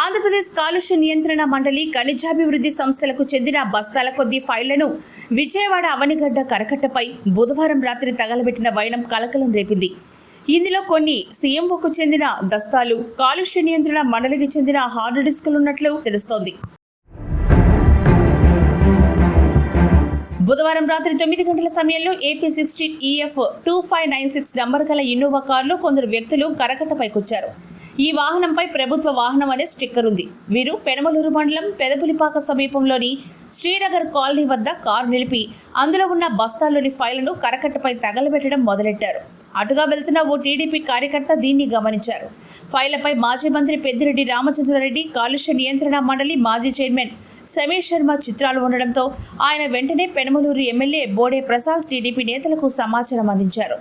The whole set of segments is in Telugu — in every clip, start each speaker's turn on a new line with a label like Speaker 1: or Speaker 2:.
Speaker 1: ఆంధ్రప్రదేశ్ కాలుష్య నియంత్రణ మండలి ఖనిజాభివృద్ధి సంస్థలకు చెందిన బస్తాల కొద్ది ఫైళ్లను విజయవాడ అవనిగడ్డ కరకట్టపై బుధవారం రాత్రి తగలబెట్టిన వైనం కలకలం రేపింది. ఇందులో కొన్ని సీఎంఓకు చెందిన దస్తాలు, కాలుష్య నియంత్రణ మండలికి చెందిన హార్డ్ డిస్కులున్నట్లు తెలుస్తోంది. బుధవారం రాత్రి 9 గంటల సమయంలో AP16 EF 2596 నంబర్ గల ఇన్నోవా కారులో కొందరు వ్యక్తులు కరకట్టపైకొచ్చారు. ఈ వాహనంపై ప్రభుత్వ వాహనం అనే స్టిక్కర్ ఉంది. వీరు పెనమలూరు మండలం పెదపులిపాక సమీపంలోని శ్రీనగర్ కాలనీ వద్ద కారు నిలిపి అందులో ఉన్న బస్తాల్లోని ఫైళ్లను కరకట్టపై తగలబెట్టడం మొదలెట్టారు. అటుగా వెళ్తున్న ఓ టీడీపీ కార్యకర్త దీన్ని గమనించారు. ఫైళ్లపై మాజీ మంత్రి పెద్దిరెడ్డి రామచంద్రారెడ్డి, కాలుష్య నియంత్రణ మండలి మాజీ చైర్మన్ సమీర్ శర్మ చిత్రాలు ఉండడంతో ఆయన వెంటనే పెనమలూరు ఎమ్మెల్యే బోడే ప్రసాద్ టీడీపీ నేతలకు సమాచారం అందించారు.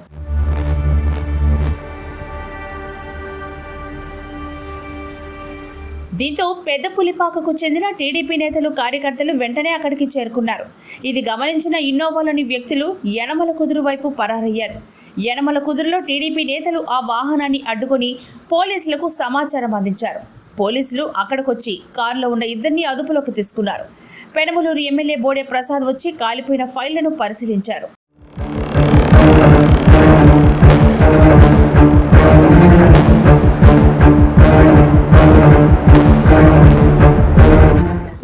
Speaker 1: దీంతో పెద్దపులిపాకకు చెందిన టీడీపీ నేతలు, కార్యకర్తలు వెంటనే అక్కడికి చేరుకున్నారు. ఇది గమనించిన ఇన్నోవాలోని వ్యక్తులు యనమల కుదురు వైపు పరారయ్యారు. యనమల కుదురులో టీడీపీ నేతలు ఆ వాహనాన్ని అడ్డుకొని పోలీసులకు సమాచారం అందించారు. పోలీసులు అక్కడికొచ్చి కారులో ఉన్న ఇద్దరిని అదుపులోకి తీసుకున్నారు. పెనమలూరు ఎమ్మెల్యే బోడే ప్రసాద్ వచ్చి కాలిపోయిన ఫైళ్లను పరిశీలించారు.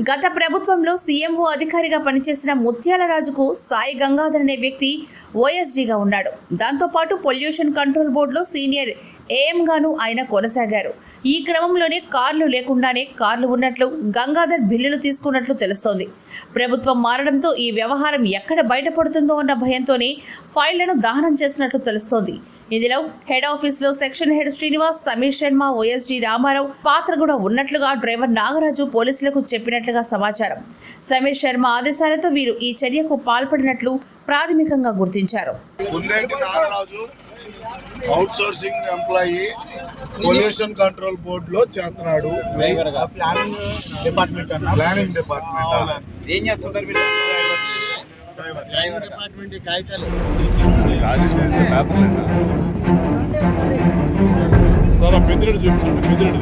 Speaker 1: గత ప్రభుత్వంలో సీఎంఓ అధికారిగా పనిచేసిన ముత్యాలరాజుకు సాయి గంగాధర్ అనే వ్యక్తి ఓఎస్డీగా ఉన్నాడు. దాంతోపాటు పొల్యూషన్ కంట్రోల్ బోర్డులో సీనియర్ ఏఎంగాను ఆయన కొనసాగారు. ఈ క్రమంలోనే కార్లు లేకుండానే కార్లు ఉన్నట్లు గంగాధర్ బిల్లులు తీసుకున్నట్లు తెలుస్తోంది. ప్రభుత్వం మారడంతో ఈ వ్యవహారం ఎక్కడ బయటపడుతుందో అన్న భయంతోనే ఫైళ్లను దహనం చేసినట్లు తెలుస్తోంది. ఇందులో హెడ్ ఆఫీసులో section head Srinivas, Sameer Sharma, OSD Ramarao పాత్ర కూడా ఉన్నట్లుగా డ్రైవర్ నాగరాజు పోలీసులకు చెప్పినట్లుగా సమాచారం. సమీర్ శర్మ ఆదేశాలతో వీరు ఈ చర్యకు పాల్పడినట్లు ప్రాథమికంగా గుర్తించారు.
Speaker 2: Out sourcing employee pollution control board లో చేస్తున్నాడు. ప్లానింగ్ డిపార్ట్మెంట్
Speaker 3: ఏం చేస్తుంటారు మీరు?
Speaker 2: డిపార్ట్మెంట్ కాగితాలు
Speaker 4: చాలా పెద్దరెడ్డి చూపించండి. పెద్దరెడ్డి